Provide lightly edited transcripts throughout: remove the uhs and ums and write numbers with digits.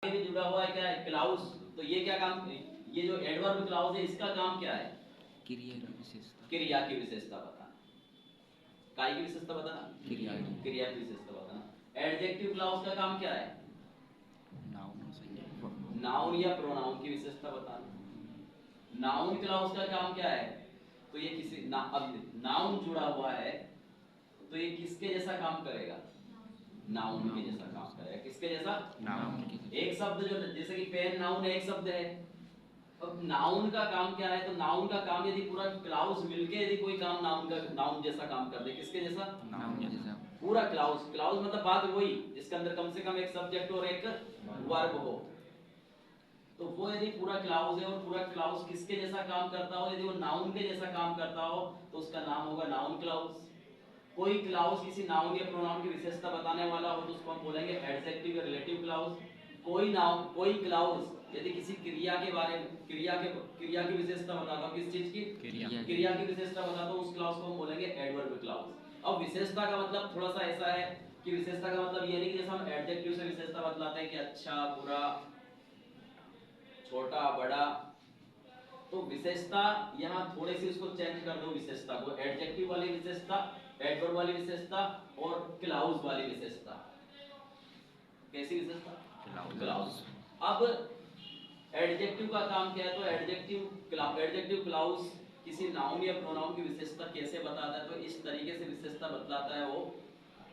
भी जुड़ा हुआ है क्या है क्लाउज। तो ये क्या काम, ये जो एडवर्ब क्लाउज है इसका काम क्या है? क्रिया की विशेषता। क्रिया की विशेषता बताना। काय की विशेषता बताना? क्रिया क्रिया की विशेषता बताना। एडजेक्टिव क्लाउज का काम क्या है? नाउन संज्ञा। नाउन या प्रोनाउन की विशेषता बताना। नाउन क्लाउज का काम क्या है? तो ये किसी अब नाउन जुड़ा हुआ है तो ये किसके जैसा काम करेगा? नाउन के जैसा काम करेगा। किसके जैसा? नाउन के। एक शब्द जो जैसे कि पेन नाउन है, एक शब्द है। अब नाउन का काम क्या है? तो नाउन का काम यदि पूरा क्लाउज मिलके यदि कोई काम नाउन जैसा काम कर दे, किसके जैसा? नाउन जैसा। पूरा क्लाउज। क्लाउज मतलब बात वही जिसके अंदर कम से कम एक सब्जेक्ट और एक वर्ब हो। तो वो यदि पूरा क्लाउज है और पूरा क्लाउज किसके जैसा काम करता हो, यदि वो नाउन के जैसा काम करता हो तो उसका नाम होगा नाउन क्लाउज। कोई क्लाउज किसी नाउन या प्रोनाउन की विशेषता बताने वाला हो तो उसको हम बोलेंगे एडजेक्टिव या रिलेटिव क्लाउज। कोई क्लाउज यदि किसी क्रिया के बारे में क्रिया की विशेषता बताता हो, किस चीज की? क्रिया की विशेषता बताता हो, उस क्लाउज को हम बोलेंगे एडवर्ब क्लाउज। अब विशेषता का मतलब थोड़ा सा ऐसा है कि विशेषता का मतलब ये नहीं कि जैसे हम एडजेक्टिव से विशेषता बतलाते हैं कि अच्छा बुरा छोटा बड़ा, तो विशेषता यहाँ थोड़ी सी उसको चेंज कर दो। विशेषता को एडजेक्टिव वाली विशेषता, एडवर्ब वाली विशेषता और क्लाउज वाली विशेषता। कैसी विशेषता? क्लाउज। अब एडजेक्टिव का काम क्या है? तो एडजेक्टिव क्लाउज किसी नाउन या प्रोनाउन की विशेषता कैसे बताता है? तो इस तरीके से विशेषता बतलाता है वो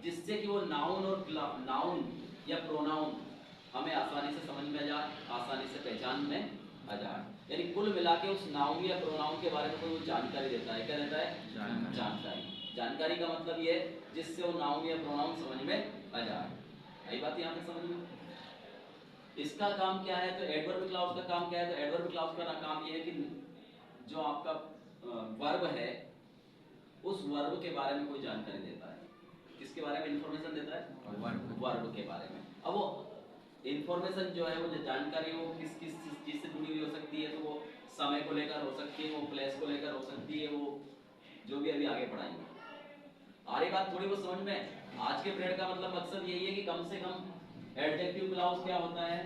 जिससे कि वो नाउन या प्रोनाउन हमें आसानी से समझ में आ जाए, आसानी से पहचान में आ जाए। यानी कुल मिला के उस नाउन या प्रोनाउन के बारे में कोई जानकारी देता है। क्या देता है? जानकारी। जानकारी का मतलब ये है जिससे वो नाउन या प्रोनाउन समझ में आ जाए। आई बात यहाँ तक समझ में? इसका काम क्या है? तो एडवर्ब क्लाउज का काम क्या है? तो एडवर्ब क्लाउज का काम ये है कि जो आपका वर्ब है उस वर्ब के बारे में कोई जानकारी देता है। किसके बारे में इंफॉर्मेशन देता है? वर्ब के बारे में। अब वो इंफॉर्मेशन जो है, वो जो जानकारी वो किस किस चीज से जुड़ी हुई हो सकती है? तो वो समय को लेकर हो सकती है, वो प्लेस को लेकर हो सकती है, वो जो भी अभी आगे पढ़ाएंगे। आ रही बात थोड़ी बहुत समझ में? आज के पीरियड का मतलब मकसद यही है कि कम से कम एडजेक्टिव क्लाउज क्या होता है,